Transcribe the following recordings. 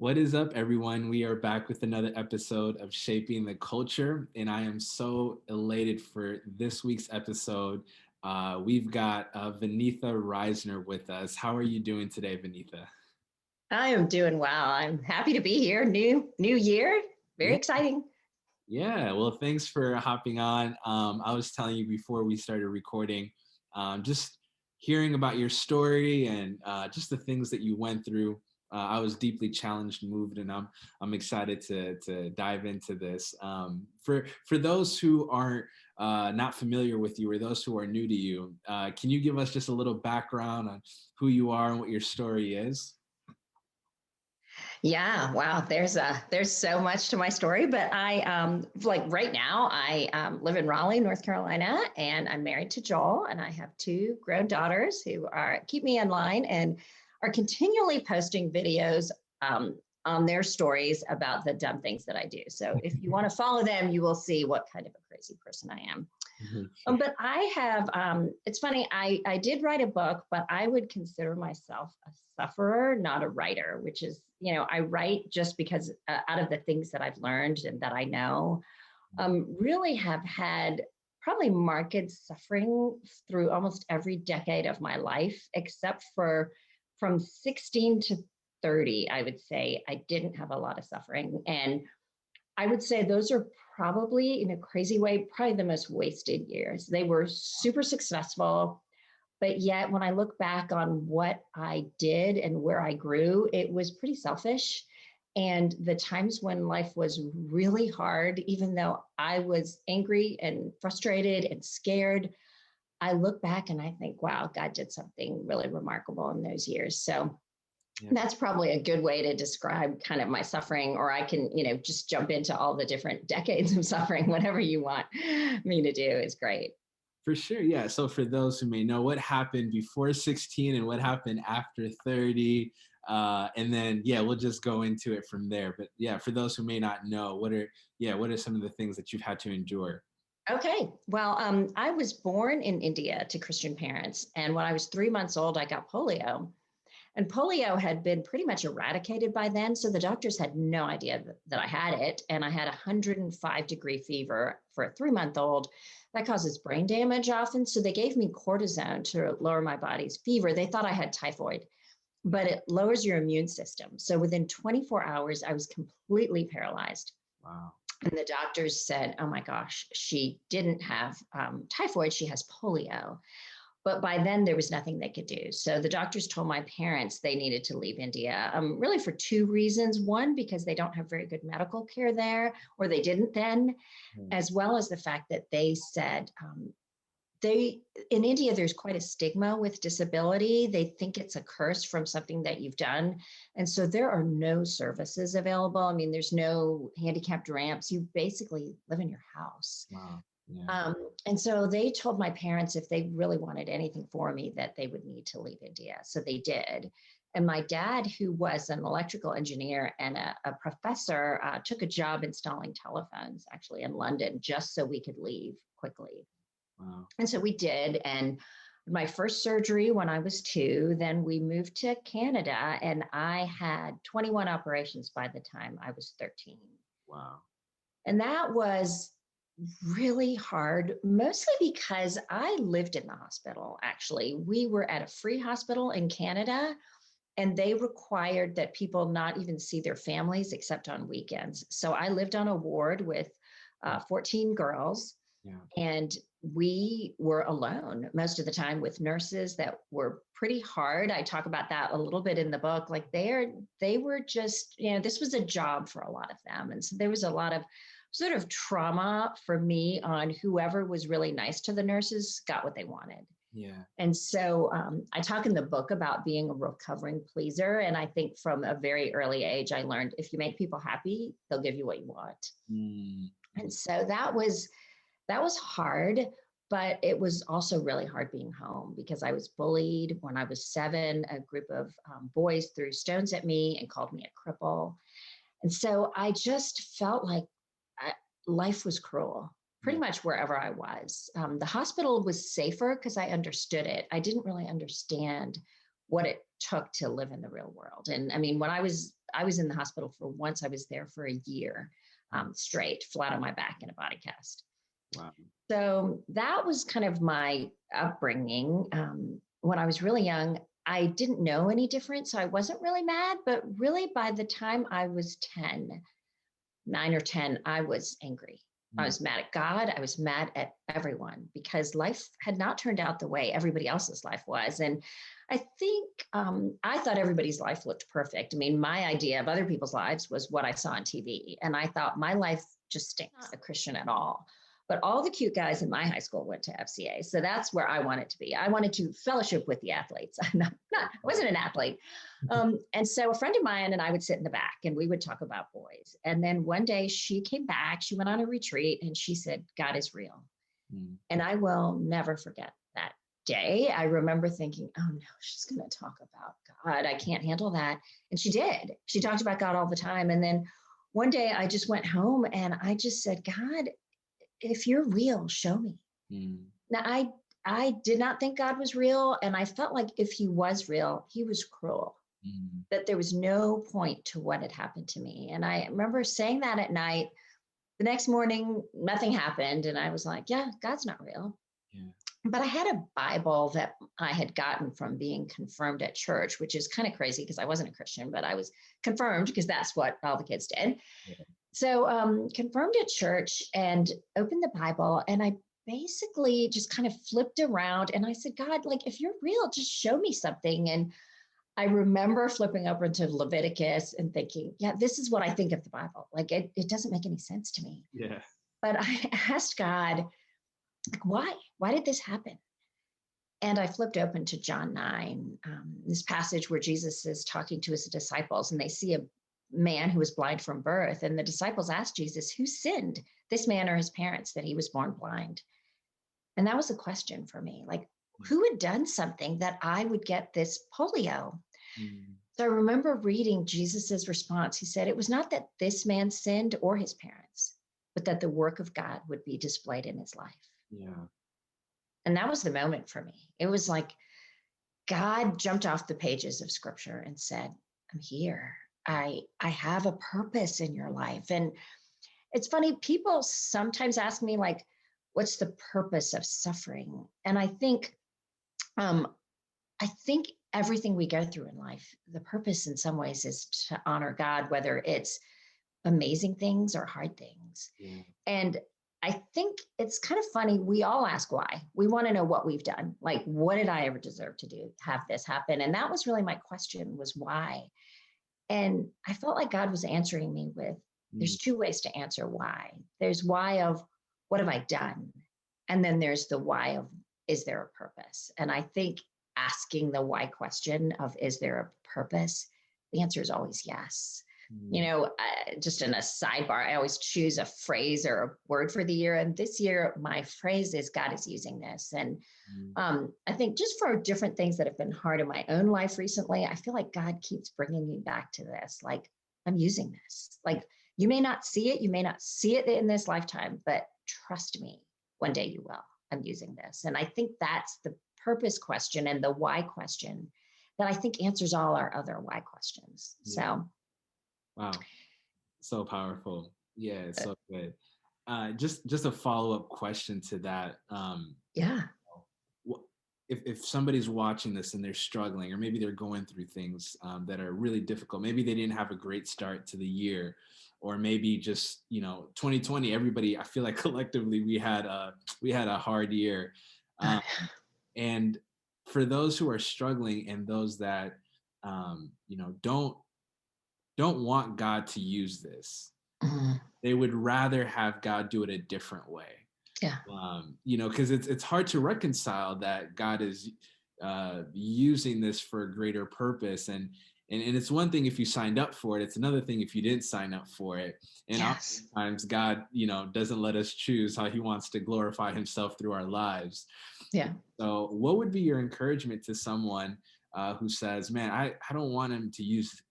What is up, everyone? We are back with another episode of Shaping the Culture, and I am so elated for this week's episode. We've got Vaneetha Risner with us. How are you doing today, Vaneetha? I am doing well. I'm happy to be here. New year. Very Yeah, exciting. yeah. Well, thanks for hopping on. I was telling you before we started recording, just hearing about your story and just the things that you went through. I was deeply challenged, moved, and I'm excited to dive into this. For those who aren't not familiar with you or those who are new to you, can you give us just a little background on who you are and what your story is? Yeah, wow. There's so much to my story, but I like right now I live in Raleigh, North Carolina, and I'm married to Joel, and I have two grown daughters who are keep me in line and are continually posting videos on their stories about the dumb things that I do. So if you want to follow them, you will see what kind of a crazy person I am. But I have, it's funny, I did write a book, but I would consider myself a sufferer, not a writer, which is, I write just because out of the things that I've learned and that I know, really have had probably marked suffering through almost every decade of my life, except for from 16 to 30, I would say I didn't have a lot of suffering. And I would say those are probably, in a crazy way, probably the most wasted years. They were super successful, but yet when I look back on what I did and where I grew, it was pretty selfish. And the times when life was really hard, even though I was angry and frustrated and scared, I look back and I think, wow, God did something really remarkable in those years. So Yeah. that's probably a good way to describe kind of my suffering, or I can, just jump into all the different decades of suffering, whatever you want me to do is great. For sure, yeah. So for those who may know, what happened before 16 and what happened after 30, and then yeah, we'll just go into it from there. But yeah, for those who may not know, what are some of the things that you've had to endure? Okay. Well, I was born in India to Christian parents. And when I was 3 months old, I got polio. And polio had been pretty much eradicated by then. So the doctors had no idea that I had it. And I had a 105-degree fever for a 3 month old. That causes brain damage often. So they gave me cortisone to lower my body's fever. They thought I had typhoid, but it lowers your immune system. So within 24 hours, I was completely paralyzed. Wow. And the doctors said, oh my gosh, she didn't have typhoid, she has polio. But by then, there was nothing they could do. So the doctors told my parents they needed to leave India, really for two reasons. One, because they don't have very good medical care there, or they didn't then, Hmm. as well as the fact that they said they in India, there's quite a stigma with disability. They think it's a curse from something that you've done. And so there are no services available. I mean, there's no handicapped ramps. You basically live in your house. Wow. Yeah. And so they told my parents if they really wanted anything for me, that they would need to leave India. So they did. And my dad, who was an electrical engineer and a professor, took a job installing telephones actually in London just so we could leave quickly. Wow. And so we did. And my first surgery when I was 2, then we moved to Canada, and I had 21 operations by the time I was 13. Wow. And that was really hard, mostly because I lived in the hospital. Actually, we were at a free hospital in Canada, and they required that people not even see their families except on weekends. So I lived on a ward with 14 girls, Yeah. and we were alone most of the time with nurses that were pretty hard. I talk about that a little bit in the book. Like they were just, this was a job for a lot of them. And so there was a lot of sort of trauma for me on whoever was really nice to the nurses got what they wanted. Yeah. And so I talk in the book about being a recovering pleaser. And I think from a very early age, I learned if you make people happy, they'll give you what you want. Mm. And so that was hard, but it was also really hard being home because I was bullied when I was 7. A group of boys threw stones at me and called me a cripple. And so I just felt like I, life was cruel pretty Yeah. much wherever I was. The hospital was safer because I understood it. I didn't really understand what it took to live in the real world. And I mean, when I was in the hospital for once, I was there for a year straight, flat on my back in a body cast. Wow. So that was kind of my upbringing. When I was really young, I didn't know any different. So I wasn't really mad, but really by the time I was 10, 9 or 10, I was angry. I was mad at God. I was mad at everyone because life had not turned out the way everybody else's life was. And I think I thought everybody's life looked perfect. I mean, my idea of other people's lives was what I saw on TV. And I thought my life just stinks, not a Christian at all. But all the cute guys in my high school went to FCA. So that's where I wanted to be. I wanted to fellowship with the athletes. I wasn't an athlete. And so a friend of mine and I would sit in the back and we would talk about boys. And then one day she came back, she went on a retreat and she said, God is real. And I will never forget that day. I remember thinking, oh no, she's going to talk about God. I can't handle that. And she did. She talked about God all the time. And then one day I just went home and I just said, God, if you're real, show me. Now, I did not think God was real. And I felt like if he was real, he was cruel, that there was no point to what had happened to me. And I remember saying that at night. The next morning, nothing happened. And I was like, yeah, God's not real. But I had a Bible that I had gotten from being confirmed at church, which is kind of crazy because I wasn't a Christian, but I was confirmed because that's what all the kids did. So confirmed at church and opened the Bible. And I basically just kind of flipped around and I said, God, like, if you're real, just show me something. And I remember flipping over into Leviticus and thinking, yeah, this is what I think of the Bible. Like, it doesn't make any sense to me. But I asked God, like, why? Why did this happen? And I flipped open to John 9, this passage where Jesus is talking to his disciples and they see a man who was blind from birth. And the disciples asked Jesus, who sinned, this man or his parents, that he was born blind? And that was a question for me. Like, who had done something that I would get this polio? So I remember reading Jesus's response. He said, it was not that this man sinned or his parents, but that the work of God would be displayed in his life. And that was the moment for me. It was like God jumped off the pages of scripture and said, I'm here. I have a purpose in your life. And it's funny, people sometimes ask me, like, what's the purpose of suffering? And I think everything we go through in life, the purpose in some ways is to honor God, whether it's amazing things or hard things. And I think it's kind of funny. We all ask why. We want to know what we've done. Like, what did I ever deserve to do, have this happen? And that was really my question, was why? And I felt like God was answering me with, there's two ways to answer why. There's why of, what have I done? And then there's the why of, is there a purpose? And I think asking the why question of, is there a purpose? The answer is always yes. You know, just in a sidebar, I always choose a phrase or a word for the year. And this year, my phrase is, God is using this. And I think just for different things that have been hard in my own life recently, I feel like God keeps bringing me back to this. Like, I'm using this. Like, you may not see it. You may not see it in this lifetime, but trust me, one day you will. I'm using this. And I think that's the purpose question and the why question that I think answers all our other why questions. So. Wow. So powerful. Yeah, it's so good. Just a follow-up question to that. If somebody's watching this and they're struggling, or maybe they're going through things that are really difficult, maybe they didn't have a great start to the year, or maybe just, 2020, everybody, I feel like collectively we had a hard year. And for those who are struggling and those that, don't want God to use this. They would rather have God do it a different way. Because it's hard to reconcile that God is using this for a greater purpose. And it's one thing if you signed up for it. It's another thing if you didn't sign up for it. And oftentimes God, doesn't let us choose how he wants to glorify himself through our lives. So what would be your encouragement to someone who says, man, I don't want him to use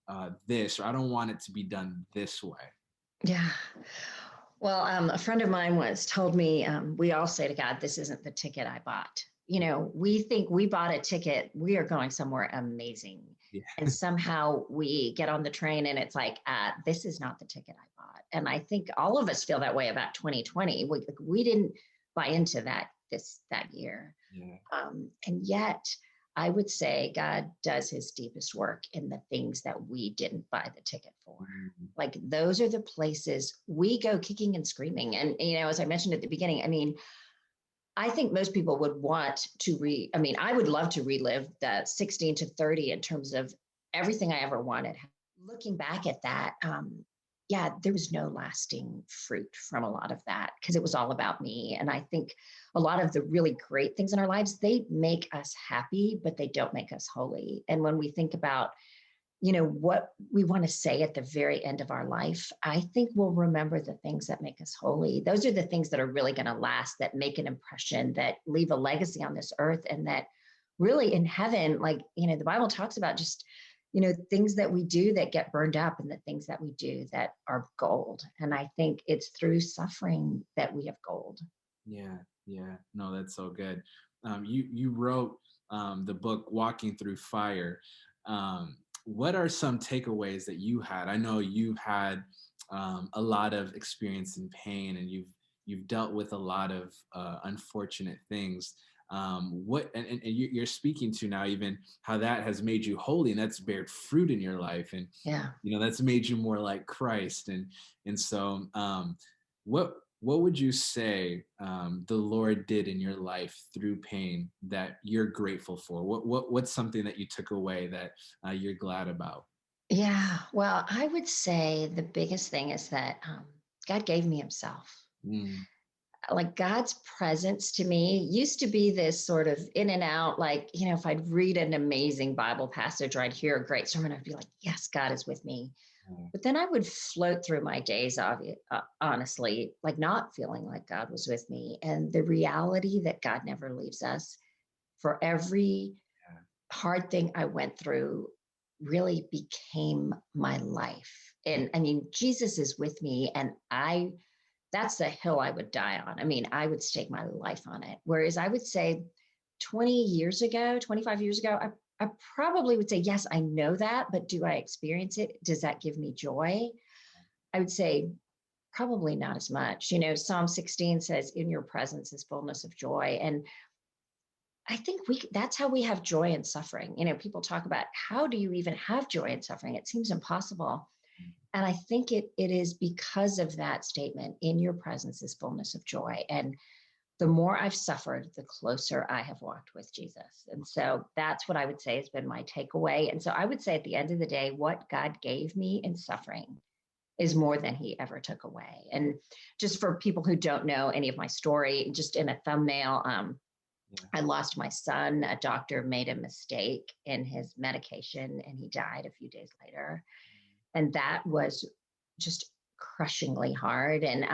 this, or I don't want it to be done this way? Well, a friend of mine once told me, we all say to God, this isn't the ticket I bought. we think we bought a ticket, we are going somewhere amazing. Yeah. And somehow we get on the train and it's like, this is not the ticket I bought. And I think all of us feel that way about 2020. We didn't buy into that year. Yeah. And yet I would say God does his deepest work in the things that we didn't buy the ticket for. Mm-hmm. Like those are the places we go kicking and screaming. And, as I mentioned at the beginning, I mean, I think most people would want to I would love to relive the 16 to 30 in terms of everything I ever wanted. Looking back at that, yeah, there was no lasting fruit from a lot of that because it was all about me. And I think a lot of the really great things in our lives, they make us happy, but they don't make us holy. And when we think about what we want to say at the very end of our life, I think we'll remember the things that make us holy. Those are the things that are really going to last, that make an impression, that leave a legacy on this earth, and that really in heaven, like, the Bible talks about just, things that we do that get burned up and the things that we do that are gold. And I think it's through suffering that we have gold. Yeah. Yeah. No, that's so good. You wrote the book Walking Through Fire. What are some takeaways that you had? I know you've had a lot of experience in pain, and you've dealt with a lot of unfortunate things. And you're speaking to now even how that has made you holy, and that's bared fruit in your life, and Yeah. that's made you more like Christ. And so what would you say the Lord did in your life through pain that you're grateful for? What's something that you took away that you're glad about? Yeah. Well, I would say the biggest thing is that God gave me himself. Mm, Like God's presence to me used to be this sort of in and out, like, if I'd read an amazing Bible passage or I'd hear a great sermon, I'd be like, yes, God is with me. mm, But then I would float through my days, honestly, like not feeling like God was with me. And the reality that God never leaves us, for every yeah, hard thing I went through, really became my life. And I mean, Jesus is with me, and that's the hill I would die on. I mean, I would stake my life on it. Whereas I would say 20 years ago, 25 years ago, I probably would say, yes, I know that, but do I experience it? Does that give me joy? I would say probably not as much. Psalm 16 says, in your presence is fullness of joy. And I think that's how we have joy in suffering. People talk about, how do you even have joy in suffering? It seems impossible. mm, And I think it is because of that statement, in your presence is fullness of joy. And the more I've suffered, the closer I have walked with Jesus. And so that's what I would say has been my takeaway. And so I would say at the end of the day, what God gave me in suffering is more than he ever took away. And just for people who don't know any of my story, just in a thumbnail, yeah, I lost my son. A doctor made a mistake in his medication and he died a few days later. And that was just crushingly hard. And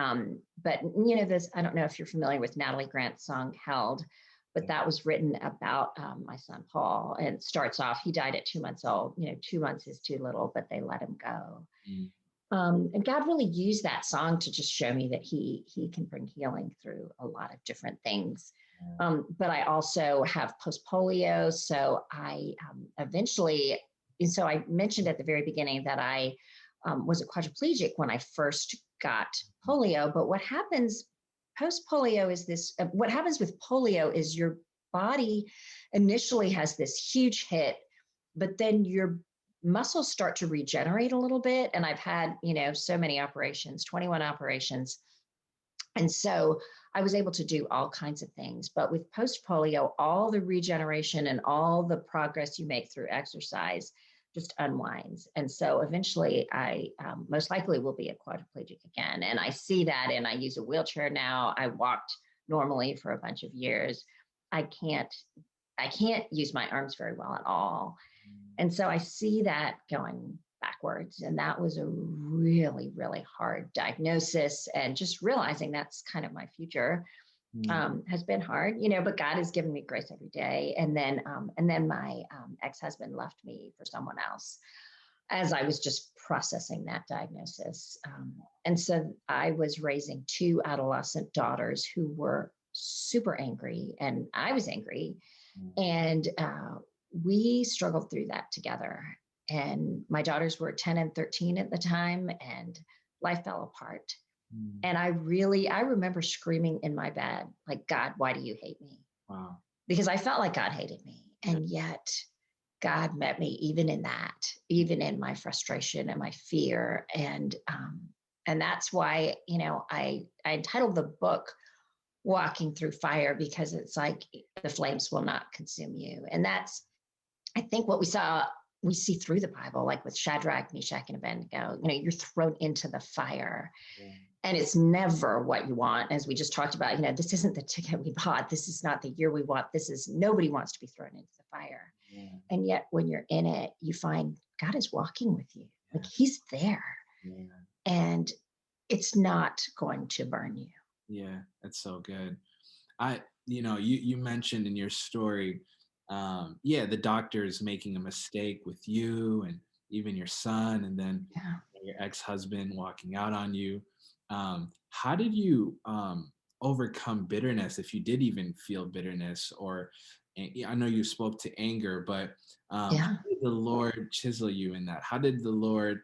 but this, I don't know if you're familiar with Natalie Grant's song Held, but yeah. that was written about my son Paul, and it starts off, he died at 2 months old. 2 months is too little, but they let him go. Mm, And God really used that song to just show me that he can bring healing through a lot of different things. yeah, But I also have post polio, so I eventually. And so I mentioned at the very beginning that I was a quadriplegic when I first got polio. But what happens post polio is this: what happens with polio is your body initially has this huge hit, but then your muscles start to regenerate a little bit. And I've had, so many operations, 21 operations. And so I was able to do all kinds of things. But with post polio, all the regeneration and all the progress you make through exercise just unwinds. And so eventually I most likely will be a quadriplegic again. And I see that, and I use a wheelchair now. I walked normally for a bunch of years. I can't I can't use my arms very well at all. And so I see that going backwards. And that was a really, really hard diagnosis. And just realizing that's kind of my future mm, has been hard, but God has given me grace every day. And then my ex-husband left me for someone else as I was just processing that diagnosis. And so I was raising two adolescent daughters who were super angry, and I was angry. Mm. And we struggled through that together. And my daughters were 10 and 13 at the time, and life fell apart. Mm. And I remember screaming in my bed, like, God, why do you hate me? Wow. Because I felt like God hated me. Yeah. And yet God met me even in that, even in my frustration and my fear. And that's why, I entitled the book Walking Through Fire, because it's like the flames will not consume you. And that's, I think, what we see through the Bible, like with Shadrach, Meshach, and Abednego. You're thrown into the fire, Yeah. and it's never what you want. As we just talked about, this isn't the ticket we bought. This is not the year we want. Nobody wants to be thrown into the fire. Yeah. And yet when you're in it, you find God is walking with you. Yeah. Like he's there. Yeah. And it's not going to burn you. Yeah. That's so good. You mentioned in your story, the doctor's making a mistake with you and even your son, and then Yeah. your ex-husband walking out on you. How did you overcome bitterness, if you did even feel bitterness? Or I know you spoke to anger, but how Yeah. did the Lord chisel you in that? How did the Lord,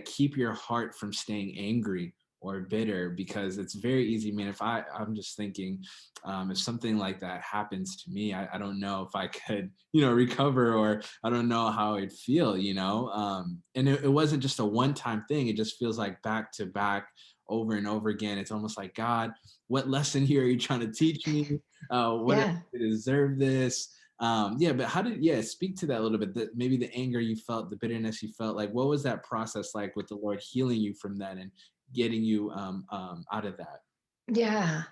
keep your heart from staying angry or bitter? Because it's very easy, man. I'm just thinking, if something like that happens to me, I don't know if I could, recover, or I don't know how I'd feel, and it wasn't just a one-time thing. It just feels like back to back, over and over again. It's almost like, God, what lesson here are you trying to teach me? What did Yeah. I deserve this? But speak to that a little bit, maybe the anger you felt, the bitterness you felt. Like, what was that process like with the Lord healing you from that and getting you out of that? Yeah.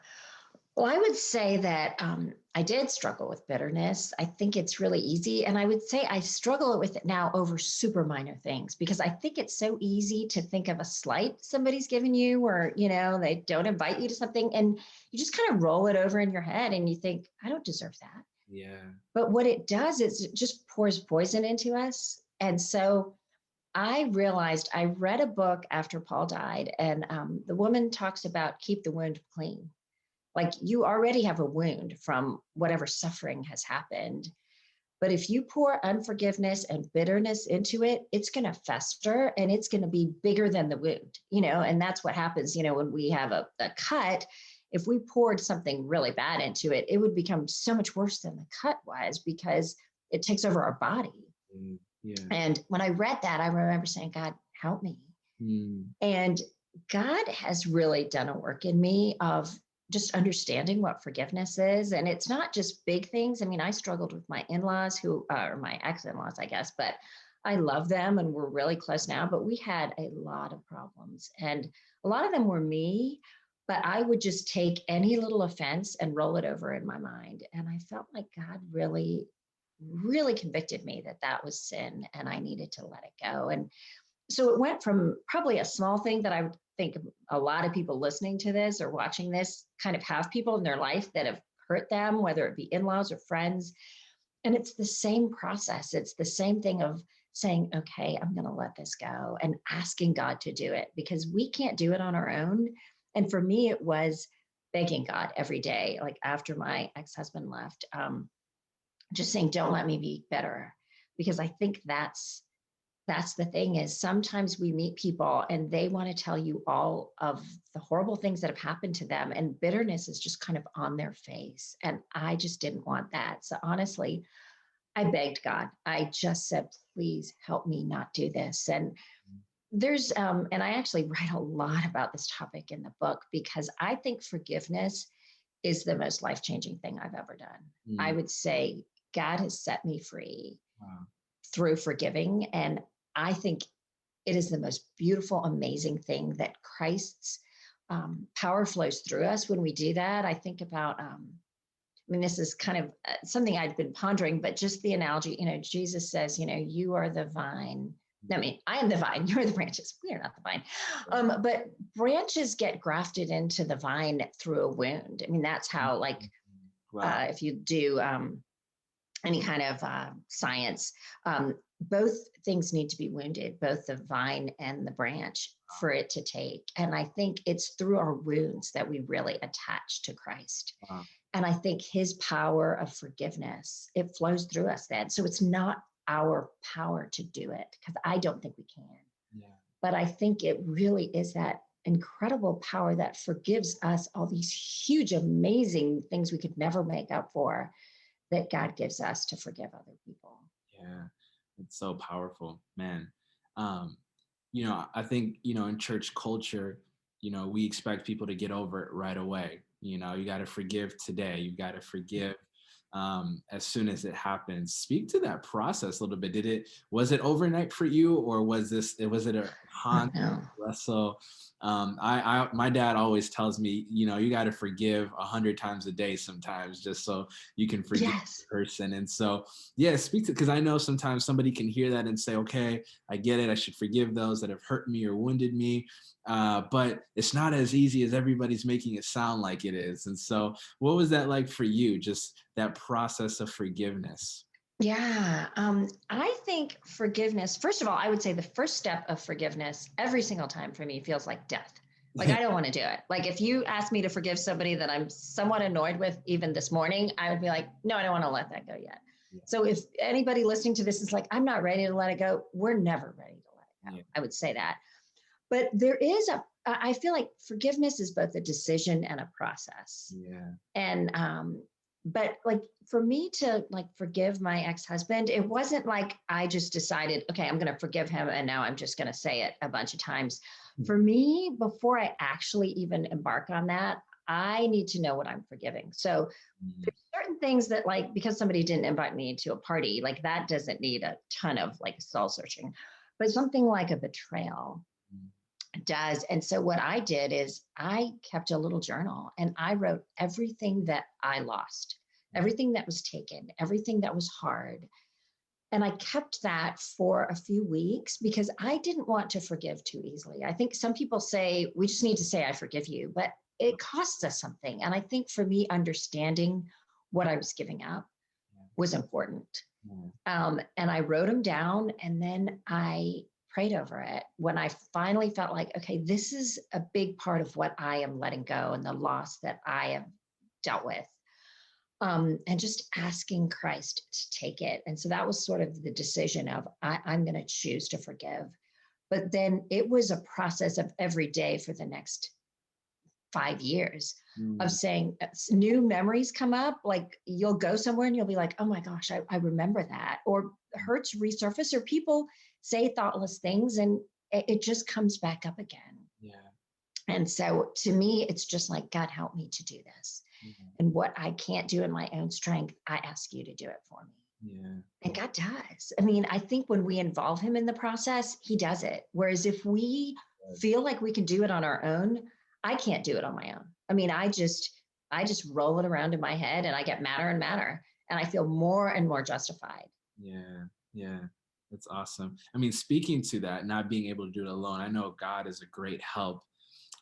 Well, I would say that I did struggle with bitterness. I think it's really easy. And I would say I struggle with it now over super minor things, because I think it's so easy to think of a slight somebody's given you, or, they don't invite you to something, and you just kind of roll it over in your head and you think, I don't deserve that. Yeah. But what it does is it just pours poison into us. And so I realized, I read a book after Paul died, and the woman talks about keep the wound clean. Like you already have a wound from whatever suffering has happened. But if you pour unforgiveness and bitterness into it, it's going to fester and it's going to be bigger than the wound, and that's what happens, when we have a cut. If we poured something really bad into it, it would become so much worse than the cut was, because it takes over our body. Mm. Yeah. And when I read that, I remember saying, God, help me. Mm. And God has really done a work in me of just understanding what forgiveness is. And it's not just big things. I mean, I struggled with my in-laws, who are my ex-in-laws, I guess, but I love them and we're really close now. But we had a lot of problems, and a lot of them were me. But I would just take any little offense and roll it over in my mind. And I felt like God really, really convicted me that that was sin and I needed to let it go. And so it went from probably a small thing that I would think a lot of people listening to this or watching this kind of have people in their life that have hurt them, whether it be in-laws or friends. And it's the same process. It's the same thing of saying, okay, I'm going to let this go, and asking God to do it, because we can't do it on our own. And for me, it was begging God every day, like after my ex-husband left, just saying, don't let me be better. Because I think that's the thing, is sometimes we meet people and they want to tell you all of the horrible things that have happened to them, and bitterness is just kind of on their face. And I just didn't want that. So honestly, I begged God. I just said, please help me not do this. And and I actually write a lot about this topic in the book, because I think forgiveness is the most life-changing thing I've ever done. I Mm. would say God has set me free Wow. through forgiving. And I think it is the most beautiful, amazing thing that Christ's power flows through us when we do that. I think about, this is kind of something I'd been pondering, but just the analogy, Jesus says, you are the vine. I mean, I am the vine, you're the branches. We are not the vine. But branches get grafted into the vine through a wound. I mean, that's how, like, Wow. if you do any kind of science, both things need to be wounded, both the vine and the branch, for it to take. And I think it's through our wounds that we really attach to Christ. Wow. And I think his power of forgiveness, it flows through us then. So it's not our power to do it, because I don't think we can. Yeah. But I think it really is that incredible power that forgives us all these huge, amazing things we could never make up for, that God gives us to forgive other people. Yeah. It's so powerful, man. Um, I think, in church culture, we expect people to get over it right away. You got to forgive today. You got to forgive as soon as it happens. Speak to that process a little bit. Was it overnight for you, or was it a Oh, constant no. wrestle? My dad always tells me, you got to forgive 100 times a day sometimes, just so you can forgive Yes. the person. And so, yeah, speak to, because I know sometimes somebody can hear that and say, okay, I get it. I should forgive those that have hurt me or wounded me. But it's not as easy as everybody's making it sound like it is. And so, what was that like for you? Just that process of forgiveness? Yeah. I think forgiveness, first of all, I would say the first step of forgiveness every single time for me feels like death. Like, I don't want to do it. Like, if you ask me to forgive somebody that I'm somewhat annoyed with, even this morning, I would be like, no, I don't want to let that go yet. Yeah. So if anybody listening to this is like, I'm not ready to let it go, we're never ready to let it go. Yeah. I would say that. But I feel like forgiveness is both a decision and a process. Yeah. And but like, for me to like forgive my ex-husband, it wasn't like I just decided, okay, I'm going to forgive him and now I'm just going to say it a bunch of times. For me, before I actually even embark on that, I need to know what I'm forgiving. So Mhm. there's certain things that, like, because somebody didn't invite me to a party, like, that doesn't need a ton of like soul searching, but something like a betrayal does. And so what I did is I kept a little journal and I wrote everything that I lost, everything that was taken, everything that was hard. And I kept that for a few weeks because I didn't want to forgive too easily. I think some people say we just need to say, I forgive you, but it costs us something. And I think for me, understanding what I was giving up was important. Yeah. And I wrote them down, and then I prayed over it when I finally felt like, okay, this is a big part of what I am letting go and the loss that I have dealt with. And just asking Christ to take it. And so that was sort of the decision of, I'm going to choose to forgive. But then it was a process of every day for the next 5 years of Mm. saying, new memories come up. Like, you'll go somewhere and you'll be like, oh my gosh, I remember that. Or hurts resurface, or people say thoughtless things, and it just comes back up again. Yeah. And so to me, it's just like, God, help me to do this. Yeah. And what I can't do in my own strength, I ask you to do it for me. Yeah. And God does. I mean, I think when we involve him in the process, he does it. Whereas if we feel like we can do it on our own, I can't do it on my own. I mean, I just roll it around in my head and I get madder and madder, and I feel more and more justified. Yeah. Yeah. That's awesome. I mean, speaking to that, not being able to do it alone, I know God is a great help,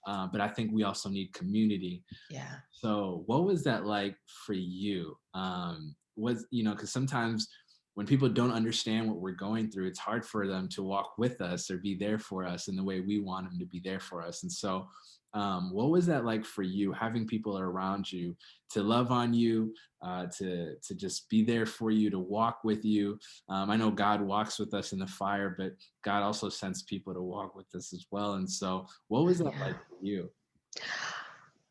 but I think we also need community. Yeah. So, what was that like for you? Because sometimes when people don't understand what we're going through, it's hard for them to walk with us or be there for us in the way we want them to be there for us. And so, what was that like for you, having people around you to love on you, to just be there for you, to walk with you? I know God walks with us in the fire, but God also sends people to walk with us as well. And so, what was that Yeah. like for you?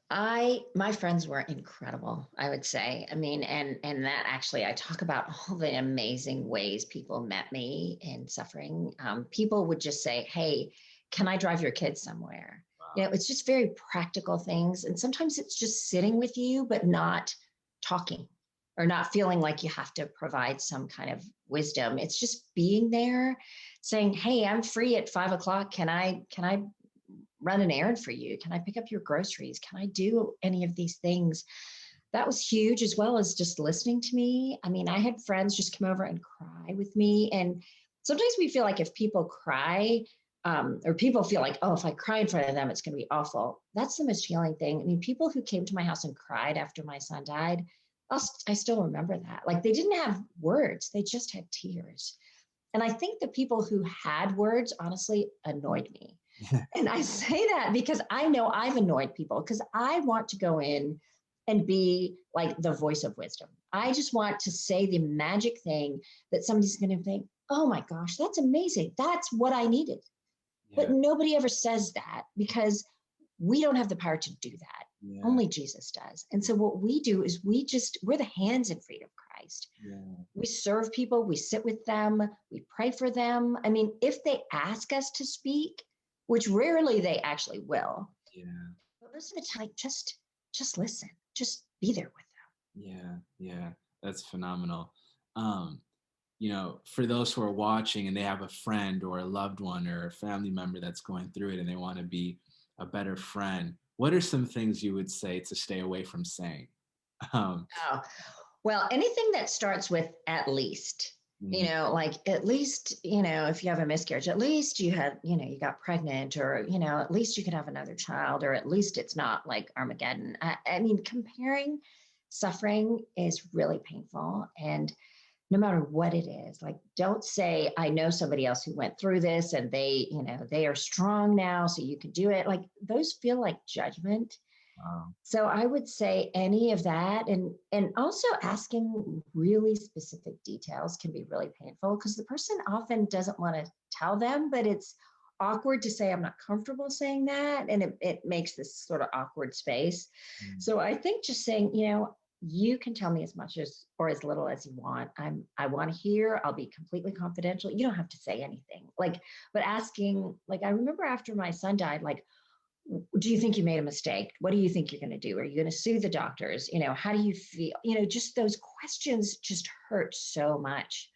My friends were incredible, I would say. I mean, and that actually, I talk about all the amazing ways people met me in suffering. People would just say, hey, can I drive your kids somewhere? Wow. It's just very practical things. And sometimes it's just sitting with you, but not talking, or not feeling like you have to provide some kind of wisdom. It's just being there, saying, hey, I'm free at 5 o'clock. Can I run an errand for you? Can I pick up your groceries? Can I do any of these things? That was huge, as well as just listening to me. I mean, I had friends just come over and cry with me. And sometimes we feel like if people cry, or people feel like, oh, if I cry in front of them, it's going to be awful. That's the most healing thing. I mean, people who came to my house and cried after my son died, I still remember that. Like, they didn't have words, they just had tears. And I think the people who had words honestly annoyed me. And I say that because I know I've annoyed people because I want to go in and be like the voice of wisdom. I just want to say the magic thing that somebody's going to think, oh my gosh, that's amazing. That's what I needed. But Yeah. nobody ever says that because we don't have the power to do that. Yeah. Only Jesus does. And so what we do is we're the hands and feet of Christ. Yeah. We serve people, we sit with them, we pray for them. I mean, if they ask us to speak, which rarely they actually will, Yeah. but most of the time, just listen, just be there with Yeah. Yeah. That's phenomenal. Um, for those who are watching and they have a friend or a loved one or a family member that's going through it and they want to be a better friend, what are some things you would say to stay away from saying? Um, them. Well, anything that starts with at least, mm, like at least, if you have a miscarriage, at least you had, you got pregnant or, at least you could have another child or at least it's not like Armageddon. I mean, comparing suffering is really painful. And no matter what it is, like don't say, I know somebody else who went through this and they are strong now, so you can do it. Like those feel like judgment. wow. So I would say any of that and also asking really specific details can be really painful because the person often doesn't want to tell them, but it's awkward to say I'm not comfortable saying that and it makes this sort of awkward space. Mm, So I think just saying, you can tell me as much as or as little as you want. I want to hear, I'll be completely confidential. You don't have to say anything. Like, but asking, like I remember after my son died, like do you think you made a mistake? What do you think you're going to do? Are you going to sue the doctors? How do you feel? Just those questions just hurt so much.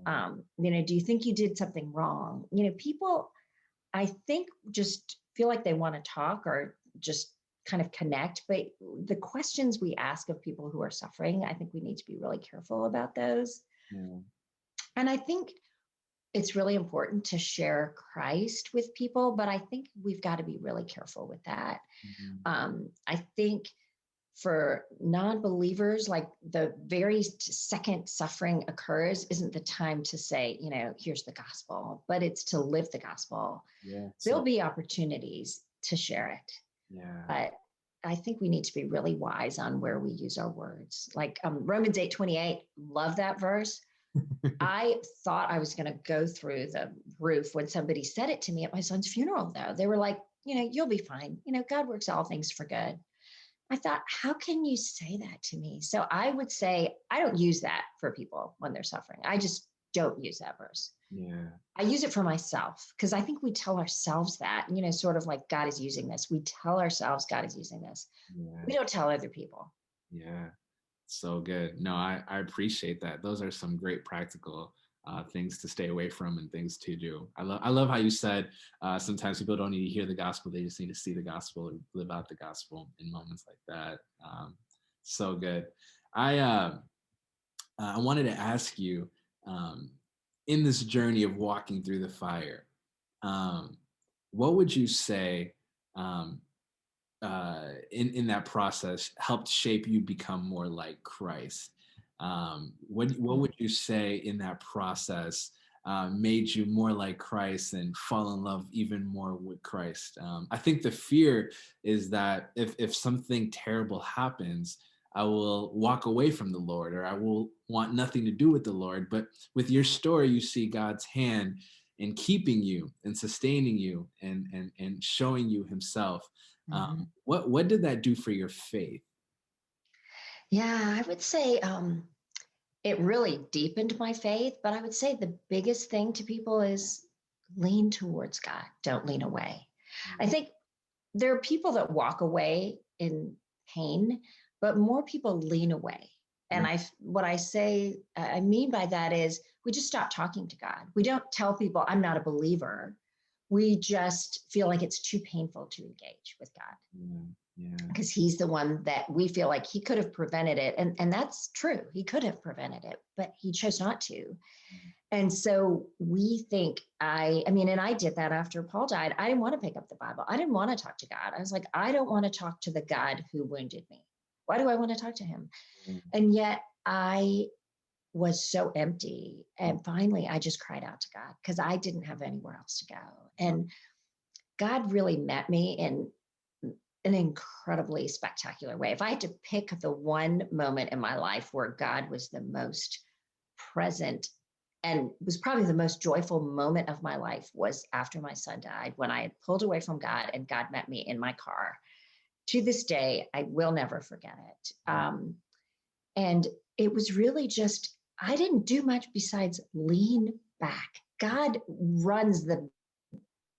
yeah. Do you think you did something wrong? People, I think, just feel like they want to talk or just kind of connect. But the questions we ask of people who are suffering, I think we need to be really careful about those. Yeah. And I think it's really important to share Christ with people, but I think we've got to be really careful with that. Mhm. I think for non-believers, like the very second suffering occurs isn't the time to say, here's the gospel, but it's to live the gospel. Yeah. There'll So, be opportunities to share it, yeah. but I think we need to be really wise on where we use our words. Like Romans 8:28, love that verse. I thought I was going to go through the roof when somebody said it to me at my son's funeral, though. They were like, you'll be fine. God works all things for good. I thought, how can you say that to me? So I would say, I don't use that for people when they're suffering. I just don't use that verse. Yeah. I use it for myself because I think we tell ourselves that, sort of like God is using this. We tell ourselves God is using this. Yeah. We don't tell other people. Yeah. So good. No, I appreciate that. Those are some great practical things to stay away from and things to do. I love how you said sometimes people don't need to hear the gospel; they just need to see the gospel or live out the gospel in moments like that. So good. I wanted to ask you um, in this journey of walking through the fire, um, what would you say? Um, in that process helped shape you become more like Christ? What would you say in that process made you more like Christ and fall in love even more with Christ? I think the fear is that if something terrible happens, I will walk away from the Lord or I will want nothing to do with the Lord. But with your story, you see God's hand in keeping you and sustaining you and showing you Himself. Mhm. What did that do for your faith? Yeah, I would say it really deepened my faith, but I would say the biggest thing to people is lean towards God, don't lean away. I Mm, think there are people that walk away in pain, but more people lean away. And mm, what I say, I mean by that is we just stop talking to God. We don't tell people I'm not a believer. We just feel like it's too painful to engage with God yeah, yeah, because he's the one that we feel like he could have prevented it. And that's true. He could have prevented it, but he chose not to. mm, And so we think I mean, and I did that after Paul died. I didn't want to pick up the Bible. I didn't want to talk to God. I was like, I don't want to talk to the God who wounded me. Why do I want to talk to him? yeah, And yet I was so empty. And finally, I just cried out to God because I didn't have anywhere else to go. And God really met me in an incredibly spectacular way. If I had to pick the one moment in my life where God was the most present and was probably the most joyful moment of my life, was after my son died, when I had pulled away from God and God met me in my car. To this day, I will never forget it. And it was really just, I didn't do much besides lean back. God runs the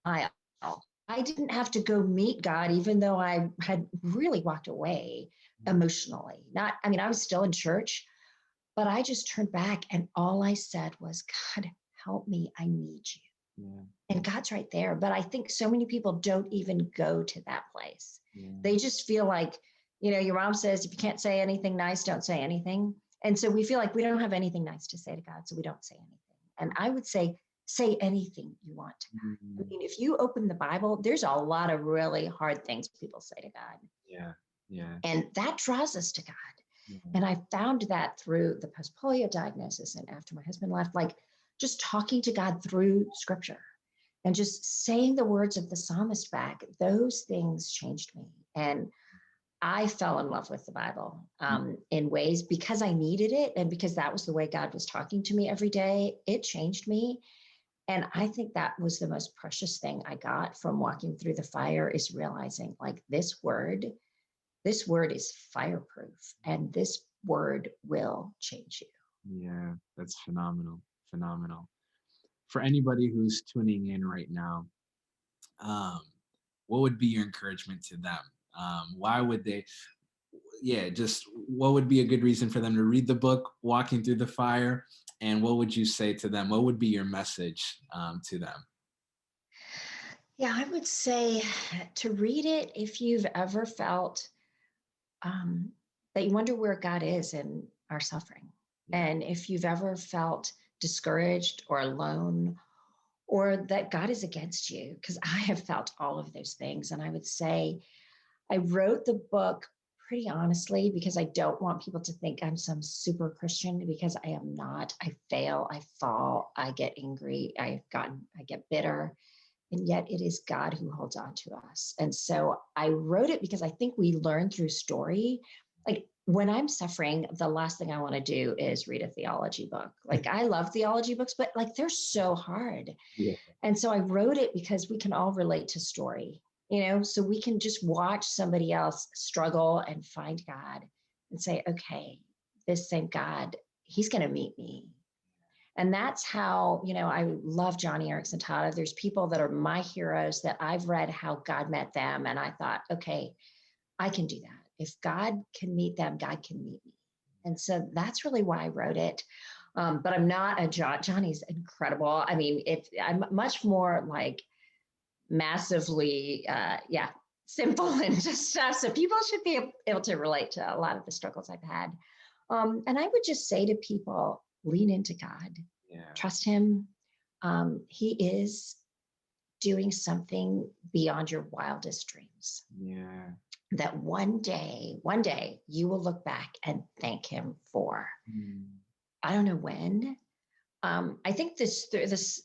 mile. I didn't have to go meet God, even though I had really walked away emotionally. Not, I mean, I was still in church, but I just turned back and all I said was, God, help me. I need you. Yeah. And God's right there. But I think so many people don't even go to that place. Yeah. They just feel like, you know, your mom says, if you can't say anything nice, don't say anything. And so we feel like we don't have anything nice to say to God, so we don't say anything. And I would say anything you want to God. I mean, if you open the Bible, there's a lot of really hard things people say to God. Yeah. Yeah. And that draws us to God. Yeah. And I found that through the post polio diagnosis and after my husband left, like just talking to God through scripture and just saying the words of the psalmist back, those things changed me. And I fell in love with the Bible in ways because I needed it. And because that was the way God was talking to me every day, it changed me. And I think that was the most precious thing I got from walking through the fire, is realizing like this word is fireproof and this word will change you. Yeah, that's phenomenal. Phenomenal. For anybody who's tuning in right now, um, what would be your encouragement to them? Why would they, yeah, just what would be a good reason for them to read the book, Walking Through the Fire? And what would you say to them? What would be your message to them? Yeah, I would say to read it if you've ever felt that you wonder where God is in our suffering. Yeah. And if you've ever felt discouraged or alone, or that God is against you, because I have felt all of those things. And I would say I wrote the book pretty honestly because I don't want people to think I'm some super Christian, because I am not. I fail, I fall, I get angry, I get bitter. And yet it is God who holds on to us. And so I wrote it because I think we learn through story. Like when I'm suffering, the last thing I want to do is read a theology book. Like I love theology books, but like they're so hard. Yeah. And so I wrote it because we can all relate to story, you know, so we can just watch somebody else struggle and find God and say, okay, this same God, he's going to meet me. And that's how, you know, I love Johnny Erickson Tata. There's people that are my heroes that I've read how God met them. And I thought, okay, I can do that. If God can meet them, God can meet me. And so that's really why I wrote it. But I'm not a Johnny's incredible. I mean, I'm much more like massively, simple and just stuff. So people should be able to relate to a lot of the struggles I've had. And I would just say to people, lean into God, Yeah. trust him. He is doing something beyond your wildest dreams. Yeah. That one day you will look back and thank him for. I don't know when. I think this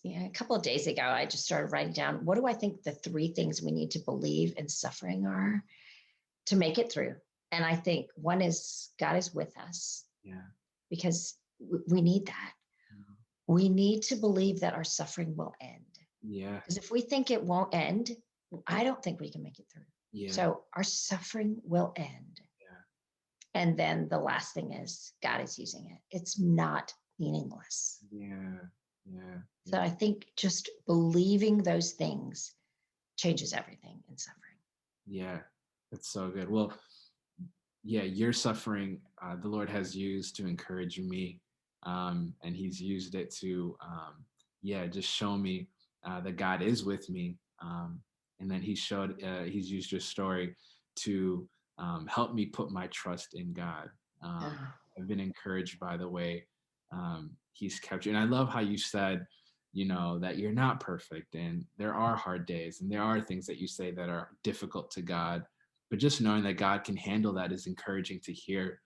a couple of days ago, I just started writing down, what do I think the 3 things we need to believe in suffering are to make it through? And I think one is God is with us. Yeah. Because we need that. We need to believe that our suffering will end. Yeah. Because if we think it won't end, I don't think we can make it through. Yeah. So our suffering will end. Yeah. And then the last thing is God is using it. It's not meaningless. Yeah. Yeah. So I think just believing those things changes everything in suffering. Yeah. That's so good. Well, yeah, your suffering, the Lord has used to encourage me. And he's used it to, just show me that God is with me. And then he's used your story to help me put my trust in God. I've been encouraged by the way he's kept you. And I love how you said, you know, that you're not perfect and there are hard days and there are things that you say that are difficult to God. But just knowing that God can handle that is encouraging to hear.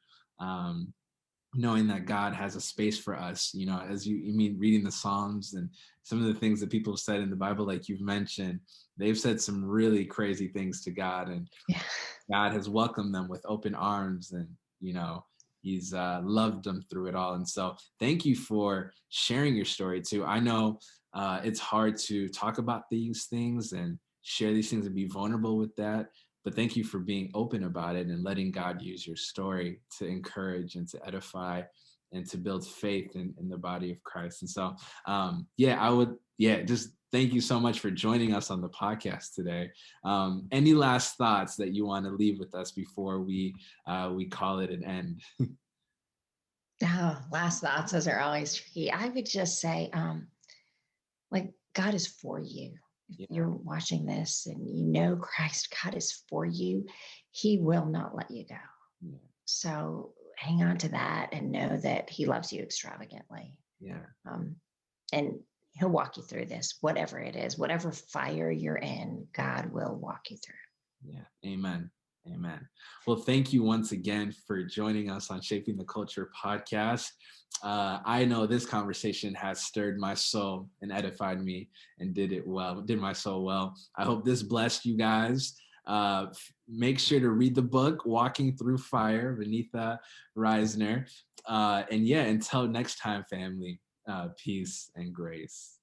knowing that God has a space for us, as you mean reading the Psalms and some of the things that people have said in the Bible, like you've mentioned, they've said some really crazy things to God, and Yeah. God has welcomed them with open arms, and He's loved them through it all. And so, thank you for sharing your story too. I know it's hard to talk about these things and share these things and be vulnerable with that. But thank you for being open about it and letting God use your story to encourage and to edify and to build faith in the body of Christ. And so, just thank you so much for joining us on the podcast today. Any last thoughts that you want to leave with us before we call it an end? Oh, last thoughts, those are always tricky. I would just say, like, God is for you. If Yeah, you're watching this and you know Christ, God is for you. He will not let you go. yeah, So hang on to that and know that He loves you extravagantly. yeah, Um, and He'll walk you through this, whatever it is, whatever fire you're in, God will walk you through. yeah. Amen. Amen. Well, thank you once again for joining us on Shaping the Culture podcast. I know this conversation has stirred my soul and edified me and did my soul well. I hope this blessed you guys. Make sure to read the book, Walking Through Fire, Vaneetha Risner. And until next time, family, peace and grace.